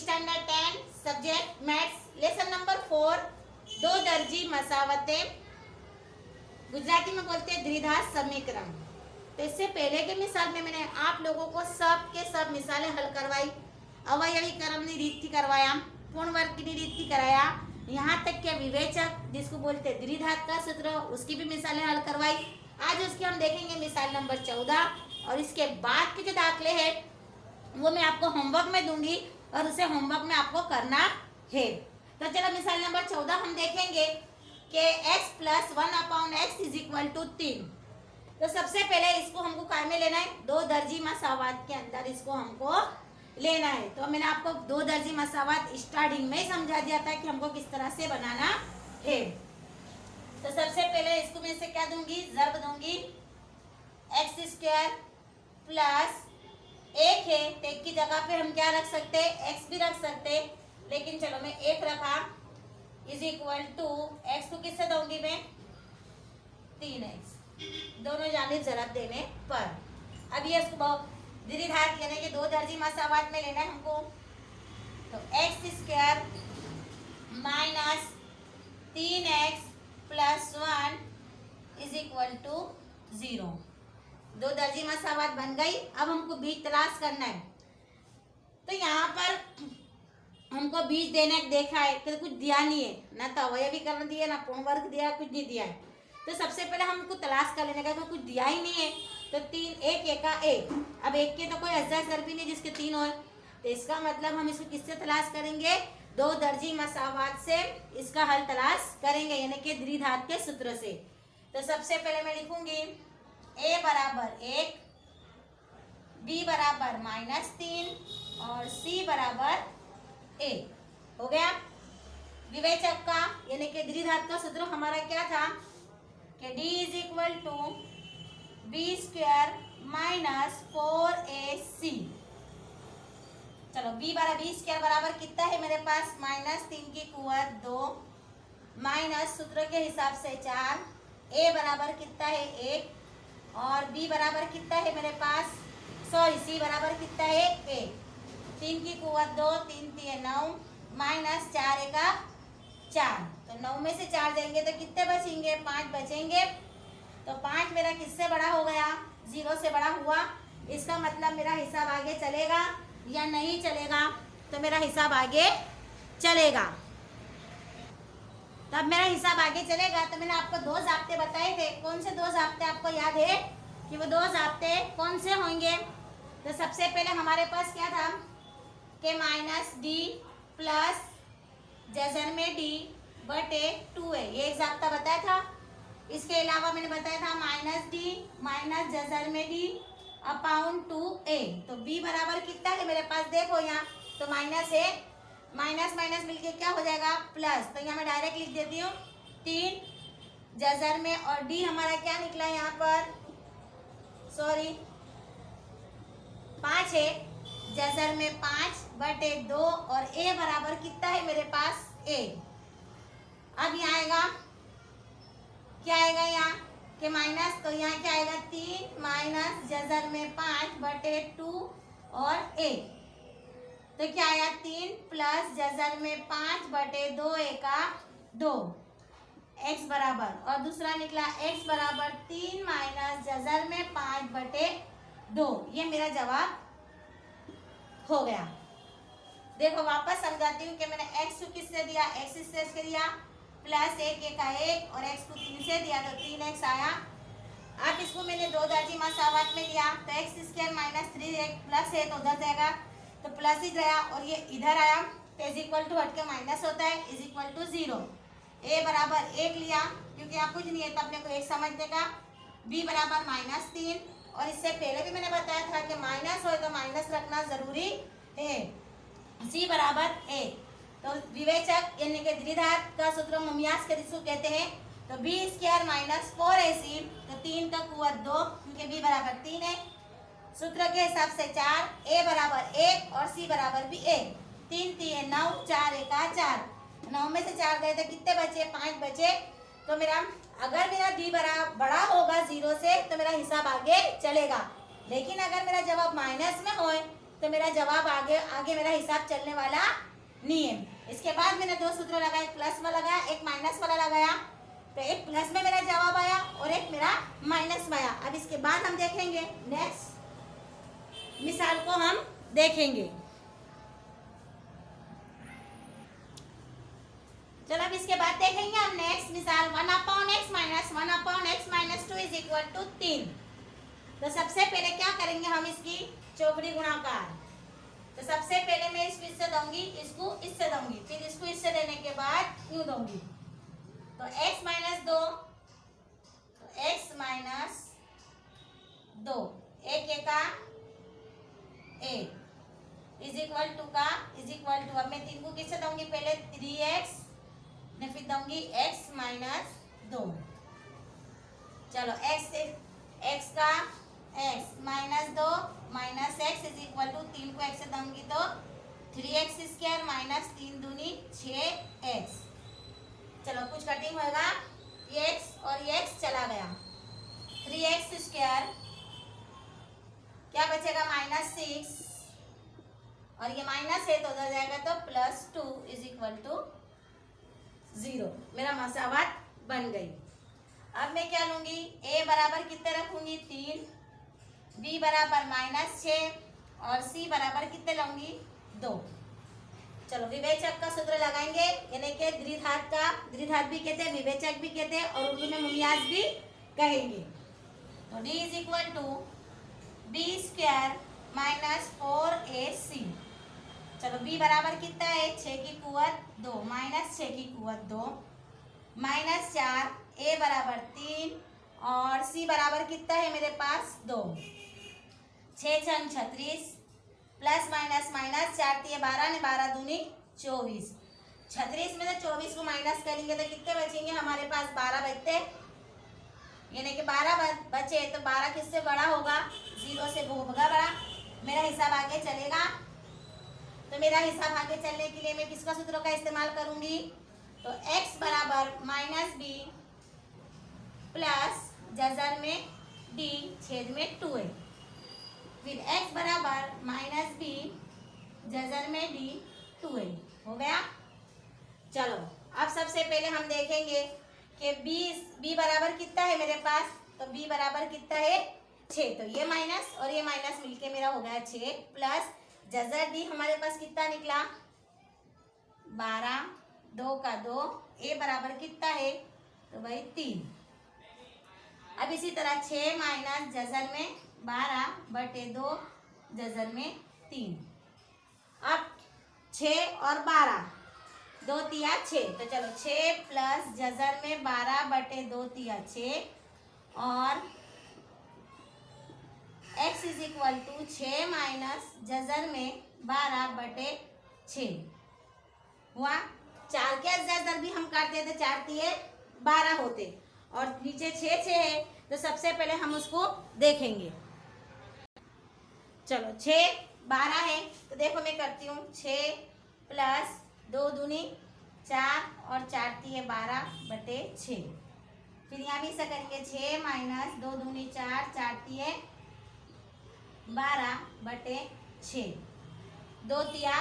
Standard 10 subject maths lesson number 4 दो दर्जी मसावतें, गुजराती में बोलते हैं द्विघात समीकरण। तो इससे पहले के मिसाल में मैंने आप लोगों को सब के सब मिसालें हल करवाई, अवयवीकरण की रीत करवाया, पूर्ण वर्ग की रीत कराया, यहाँ तक के विवेचक जिसको बोलते हैं द्विघात का सूत्र उसकी भी मिसालें हल करवाई। आज उसकी हम देखेंगे मिसाल नंबर 14 और इसके बाद के जो दाखले हैं वो मैं आपको होमवर्क में दूंगी और उसे होमवर्क में आपको करना है। तो चलो मिसाल नंबर 14 हम देखेंगे कि x plus 1/x is equal to 3। तो सबसे पहले इसको हमको काय में लेना है, दो दर्जी मसावात के अंदर इसको हमको लेना है। तो मैंने आपको दो दर्जी मसावात स्टार्टिंग में ही समझा दिया था कि हमको किस तरह से बनाना है। तो सबसे पहले इसको मैं से क्या दूंगी, ज़र्ब दूंगी, x² प्लस 1 है तो 1 की जगह पे हम क्या रख सकते हैं, x भी रख सकते, लेकिन चलो मैं 1 रखा, इज इक्वल टू x को किससे दूंगी मैं, 3x, दोनों जानिब ज़रब देने पर। अब ये इसको द्विघात यानी कि दो दर्जी मसावात में लेना है हमको। तो x² minus 3x plus 1 is equal to 0। दो दर्जी मसावात बन गई। अब हमको बीज तलाश करना है। तो यहाँ पर हमको बीज देने देखा है तो कुछ दिया नहीं है, ना तो अवयवीकरण दिया, ना पूर्ण वर्ग दिया, कुछ नहीं दिया है। तो सबसे पहले हमको तलाश कर लेने का, तो कुछ दिया ही नहीं है। तो 3 1 1 का 1, अब 1 के तो कोई अज्जा ज़रबी नहीं जिसके 3 हो, तो इसका मतलब हम इसको किससे तलाश करेंगे, दो दर्जी मसावात से इसका हल तलाश करेंगे यानी कि द्विघात के सूत्र से। तो सबसे पहले मैं लिखूंगी a बराबर 1, b बराबर -3 और c बराबर 1। हो गया। विवेचक का यानी कि द्विघात का सूत्र हमारा क्या था कि d is equal to b² minus 4ac। चलो b² बराबर कितना है मेरे पास, -3 की कुवत 2 माइनस सूत्र के हिसाब से 4, a बराबर कितना है 1 और b बराबर कितना है मेरे पास, सॉरी c बराबर कितना है 1, 3 की कुवत 2, 3 3 9 माइनस 4 का 4। तो 9 में से 4 देंगे तो कितने बचेंगे, 5 बचेंगे। तो 5 मेरा किससे बड़ा हो गया, 0 से बड़ा हुआ। इसका मतलब मेरा हिसाब आगे चलेगा या नहीं चलेगा, तो मेरा हिसाब आगे चलेगा। तो अब मेरा हिसाब आगे चलेगा। तो मैंने आपको दो ज़ाब्ते बताए थे, कौन से दो ज़ाब्ते आपको याद है कि वो दो ज़ाब्ते कौन से होंगे। तो सबसे पहले हमारे पास क्या था कि -d प्लस जज़र में d बटे 2 है, ये एक ज़ाब्ता बताया था। इसके अलावा मैंने बताया था -d माइनस जज़र में d अपॉन 2a। तो b बराबर कितना है मेरे पास, देखो यहाँ तो माइनस है, माइनस माइनस मिलके क्या हो जाएगा प्लस। तो यहाँ मैं डायरेक्ट लिख देती हूँ 3 जज़र में और d हमारा क्या निकला यहाँ पर, सॉरी 5 है, जज़र में 5 बटे 2 और a बराबर कितना है मेरे पास a। अब यहाँ आएगा, क्या आएगा यहाँ के माइनस, तो यहाँ क्या आएगा 3 माइनस जज़र में 5 बटे 2 और a। तो क्या आया 3 प्लस जज़र में 5 बटे 2 a का 2 x बराबर, और दूसरा निकला x बराबर 3 माइनस जज़र में 5 बटे 2। ये मेरा जवाब हो गया। देखो वापस समझाती हूँ कि मैंने x को किससे दिया, x से दिया प्लस 1 का 1 और x को 3 से दिया तो 3x आया। अब इसको मैंने दो दर्जी मसावात में लिया तो x² माइनस 3 प्लस है तो उधर जाएगा तो प्लस ही गया और ये इधर आया तो इज इक्वल टू हट के माइनस होता है, इज इक्वल टू 0। a बराबर 1 लिया क्योंकि यहाँ कुछ नहीं है तो अपने को 1 समझने का, b बराबर -3 और इससे पहले भी मैंने बताया था कि माइनस हो तो माइनस रखना ज़रूरी है, c बराबर 1। तो विवेचक यानी कि द्विघात का सूत्र मुमियास के जिसको कहते हैं। तो b² माइनस 4ac, तो 3 का कुवत 2 क्योंकि b बराबर 3 है, सूत्र के हिसाब से 4, a बराबर 1 और c बराबर भी 1, 3 3 9 4 1 4, 9 में से 4 गए तो कितने बचे, 5 बचे। तो मेरा अगर मेरा d बड़ा होगा 0 से तो मेरा हिसाब आगे चलेगा, लेकिन अगर मेरा जवाब माइनस में होए तो मेरा जवाब आगे आगे मेरा हिसाब चलने वाला नहीं है। इसके बाद मैंने दो सूत्र लगाए, एक प्लस वाला लगाया, एक माइनस वाला लगाया। तो एक प्लस में मेरा जवाब आया और एक मेरा माइनस में आया। अब इसके बाद हम देखेंगे नेक्स्ट मिसाल को हम देखेंगे। चलो अब इसके बाद देखेंगे हम नेक्स्ट मिसाल 1/x minus 1/x minus 2 is equal to 3। तो सबसे पहले क्या करेंगे हम इसकी चौकड़ी गुणाकार। तो सबसे पहले मैं इसको इससे दूंगी, इसको इससे दूंगी, फिर इसको इससे देने के बाद यूं दूंगी। तो x माइनस 2, तो x माइनस 2 एक एका एक इज इक्वल टू का इज इक्वल टू, अब मैं 3 को किससे दूंगी, पहले 3x ने फिर दूंगी x माइनस 2। चलो x का x minus 2 minus x is equal to 3 को x से दूंगी तो 3x स्क्वायर माइनस 3 दूनी 6x। चलो कुछ कटिंग होगा, ये x और ये x चला गया, 3x स्क्वायर क्या बचेगा -6 और ये माइनस है तो उधर जाएगा तो +2 इज इक्वल टू 0। मेरा मसावत बन गई। अब मैं क्या लूंगी, a बराबर कितने रखूंगी 3, b बराबर -6 और c बराबर कितने लूंगी 2। चलो विवेचक का सूत्र लगाएंगे, यानी कि द्विघात का, द्विघात भी कहते हैं, विवेचक भी कहते हैं और उर्दू में मुमयाज भी कहेंगे। तो d is equal to b square minus 4ac। चलो b बराबर कितना है 6 की कुवत 2 माइनस 6 की कुवत 2 माइनस 4, a बराबर 3 और c बराबर कितना है मेरे पास 2। 6 छंग 36 प्लस माइनस माइनस 4 3 12 ने 12 दूनी 24। 36 में से 24 को माइनस करेंगे तो कितने बचेंगे हमारे पास 12 बचते, यानी कि 12 बचे तो 12 किससे बड़ा होगा, 0 से होगा बड़ा। मेरा हिसाब आगे चलेगा। तो मेरा हिसाब आगे चलने के लिए मैं किसका सूत्रों का इस्तेमाल करूंगी, तो x बराबर -b प्लस जजर में d छेद में 2 है, फिर x बराबर -b जजर में d 2 है। हो गया। चलो अब सबसे पहले हम देखेंगे कि b बराबर कितना है मेरे पास, तो b बराबर कितना है 6, तो ये माइनस और ये माइनस मिलके मेरा हो गया 6 प्लस जजर d हमारे पास कितना निकला 12, 2 का 2, a बराबर कितना है तो भाई 3। अब इसी तरह 6 माइनस जजर में 12 बटे 2 जजर में 3। अब 6 और 12 2 तिया 6, तो चलो 6 प्लस जजर में 12 बटे 2 तिया 6 और x is equal to 6 minus जजर में 12 बटे 6 हुआ। 4 के जजर भी हम काटते थे 4 तिये 12 होते और नीचे 6 है, तो सबसे पहले हम उसको देखेंगे। चलो 6 12 है, तो देखो मैं करती हूँ 6 प्लस 2 दूनी 4 और 4 तिये 12 बटे 6। फिर यहाँ भी ऐसा करेंगे 6 माइनस 2 दूनी 4, 4 तिये 12 बटे 6, 2 तिया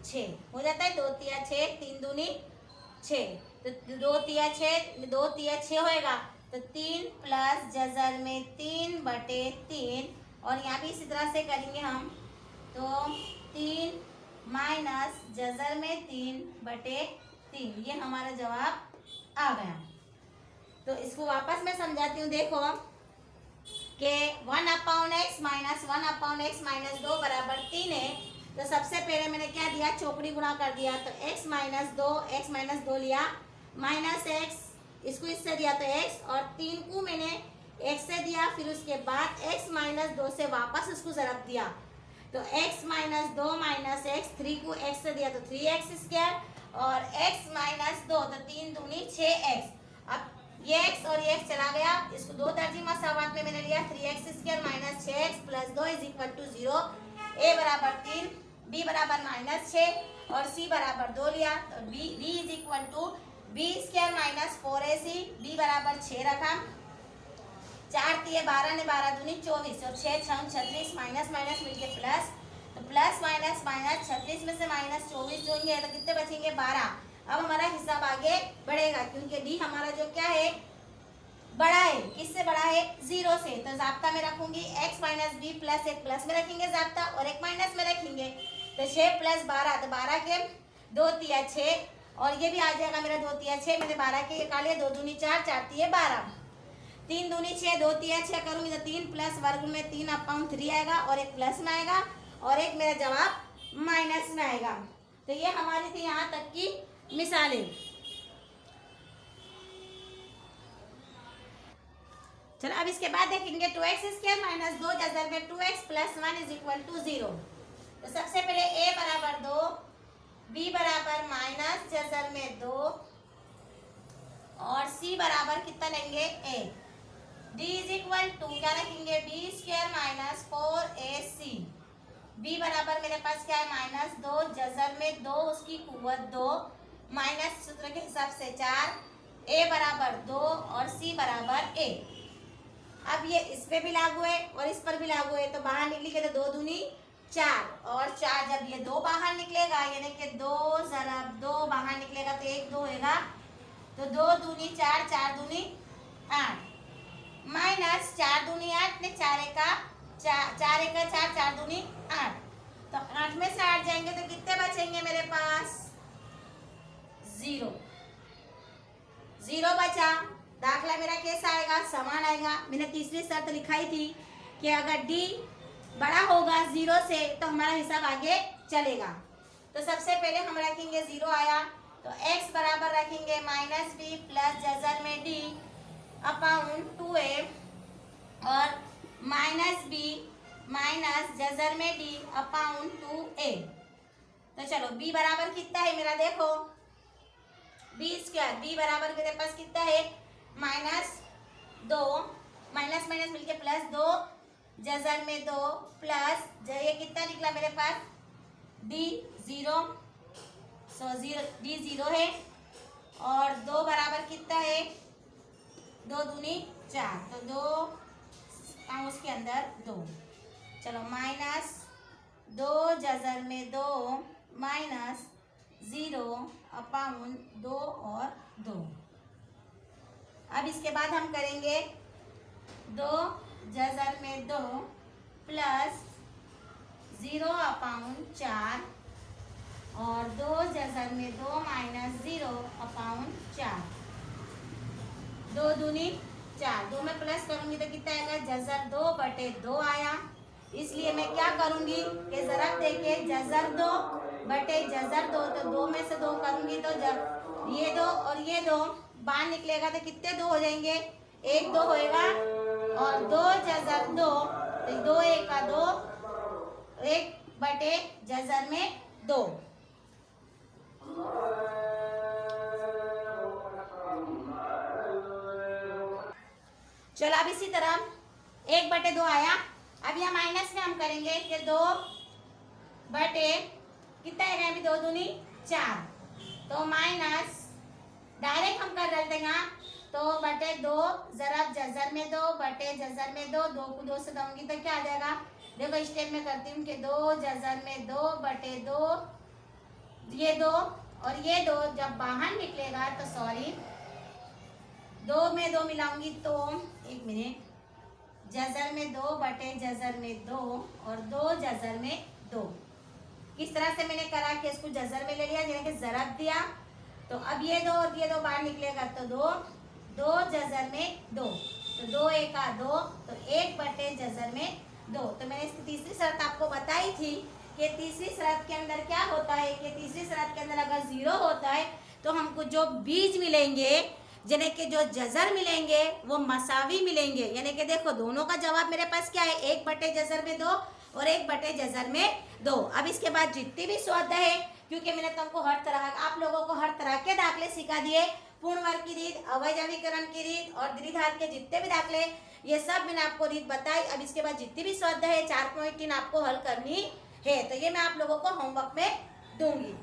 6 हो जाता है, 2 तिया 6, 3 दूनी 6, तो 2 तिया 6 होएगा, तो 3 प्लस जजर में 3 बटे 3 और यहाँ भी इसी तरह से करेंगे हम, तो 3 माइनस जजर में 3 बटे 3, ये हमारा जवाब आ गया। तो इसको वापस मैं समझाती हूँ। देखो कि 1/x माइनस 1/x माइनस 2 बराबर 3 है, तो सबसे पहले मैंने क्या दिया, चौकड़ी गुणा कर दिया, तो x माइनस 2 लिया माइनस x, इसको इससे दिया तो x और 3 को मैंने x से दिया, फिर उसके बाद x माइनस 2 से वापस उसको ज़रब दिया, तो x माइनस 2 माइनस x, 3 को x से दिया तो 3x स्क्वायर और x माइनस 2 तो 3 दूनी 6x। अब ये x और ये x चला गया, इसको 2 दर्जी मसावत में मैंने लिया 3x square minus 6x plus 2 is equal to 0। a बराबर 3, b बराबर -6 और c बराबर 2 लिया, तो b is equal to b square minus 4ac, b बराबर 6 रखा, 4 तिये 12 ने 12 दूनी 24 और 6 छंग 36 माइनस माइनस मिलके प्लस, तो प्लस माइनस माइनस 36 में से माइनस 24 जोड़ेंगे तो कितने बचेंगे 12। अब हमारा हिसाब आगे बढ़ेगा क्योंकि डी हमारा जो क्या है बड़ा है, किससे बड़ा है 0 से। तो जाब्ता में रखूंगी x माइनस बी प्लस एक प्लस में रखेंगे जाब्ता और एक माइनस में रखेंगे। तो 6 प्लस 12 तो 12 के 2 तिया 6 और ये भी आ जाएगा मेरा 2 तिया 6। मैंने 12 के निकाले 2 दूनी 4 4 तिया 12 3 दूनी 6 2 तिया 6 करूंगी तो 3 प्लस वर्ग में 3 अपॉन 3 आएगा और एक प्लस में आएगा और एक मेरा जवाब माइनस में आएगा। तो ये हमारी थी यहाँ तक की मिसालें। चलो अब इसके बाद देखेंगे 2x स्क्वायर माइनस 2 जजर में 2x plus 1 is equal to 0। तो सबसे पहले a बराबर 2, b बराबर माइनस जजर में 2 और c बराबर कितना लेंगे 1। d इज इक्वल टू क्या रखेंगे b square minus 4ac। b बराबर मेरे पास क्या है माइनस 2 जजर में 2 उसकी कुव्वत 2 माइनस सूत्र के हिसाब से 4, a बराबर 2 और c बराबर 1। अब ये इस पे भी लागू है और इस पर भी लागू है। तो बाहर निकलेगा तो 2 दूनी 4 और 4 जब ये 2 बाहर निकलेगा यानी कि 2 जरा 2 बाहर निकलेगा तो 1 2 होगा तो 2 दूनी 4 4 दूनी 8 माइनस 4 दूनी 8 ने 4 एक 4 4 दूनी 8। तो 8 में से 8 जाएंगे तो कितने बचेंगे मेरे पास 0 बचा। दाखला मेरा कैसा आएगा समान आएगा। मैंने तीसरी शर्त लिखाई थी कि अगर d बड़ा होगा 0 से तो हमारा हिसाब आगे चलेगा। तो सबसे पहले हम रखेंगे 0 आया तो x बराबर रखेंगे माइनस बी प्लस जजर में d अपॉन 2a और माइनस बी माइनस जजर में d अपॉन 2a। तो चलो b बराबर कितना है मेरा देखो b स्क्वायर b बराबर मेरे पास कितना है माइनस 2 माइनस माइनस मिलके प्लस 2 जजर में 2 प्लस ये कितना निकला मेरे पास d 0 सो d 0 है और 2 बराबर कितना है 2 दूनी 4 तो 2 उसके अंदर 2। चलो माइनस 2 जजर में 2 माइनस 0 अपॉन 2 और 2। अब इसके बाद हम करेंगे 2 जजर में 2 प्लस 0 अपॉन 4 और 2 जजर में 2 माइनस 0 अपॉन 4 2 दूनी 4 2 में प्लस करूंगी तो कितना आएगा जजर 2 बटे 2 आया। इसलिए मैं क्या करूंगी कि जरा देखे जजर 2 बटे जजर 2 तो 2 में से 2 करूंगी तो ये 2 और ये 2 बाहर निकलेगा तो कितने 2 हो जाएंगे 1 2 होएगा और 2 जजर 2 तो 2 1 का 2 1 बटे जजर में 2। चलो अब इसी तरह 1 बटे 2 आया। अब यहाँ माइनस में हम करेंगे कि 2 बटे कितना है अभी 2 दूनी 4 तो माइनस डायरेक्ट हम कर रहे थे तो बटे 2 जरा जजर में 2 बटे जजर में 2 2 को 2 से दूंगी तो क्या आ जाएगा देखो स्टेप में करती हूँ कि 2 जजर में 2 बटे 2 ये 2 और ये 2 जब बाहर निकलेगा तो सॉरी 2 में 2 मिलाऊंगी तो 1 मिनट जजर में 2 बटे जजर में 2 और 2 जजर में 2। किस तरह से मैंने करा कि इसको जजर में ले लिया यानी कि ज़रब दिया तो अब ये 2 और ये 2 बाहर निकलेगा तो 2 जजर में 2 तो 2 1 का 2 तो 1 बटे जजर में 2। तो मैंने इसकी तीसरी शर्त आपको बताई थी कि तीसरी शर्त के अंदर क्या होता है कि तीसरी शर्त के अंदर अगर 0 होता है तो हमको जो बीज मिलेंगे यानी कि जो जजर मिलेंगे वो मसावी मिलेंगे। यानी कि देखो दोनों का जवाब मेरे पास क्या है 1 बटे जजर में 2 और 1 बटे जजर में 2। अब इसके बाद जितनी भी स्वाध्याय है क्योंकि मैंने तुमको हर तरह आप लोगों को हर तरह के दाखले सिखा दिए पूर्ण वर्ग की रीत अवयवीकरण की रीत और द्विघात के जितने भी दाखले ये सब मैंने आपको रीत बताई। अब इसके बाद जितनी भी स्वाध्याय है 4.3 आपको हल करनी है तो ये मैं आप लोगों को होमवर्क में दूंगी।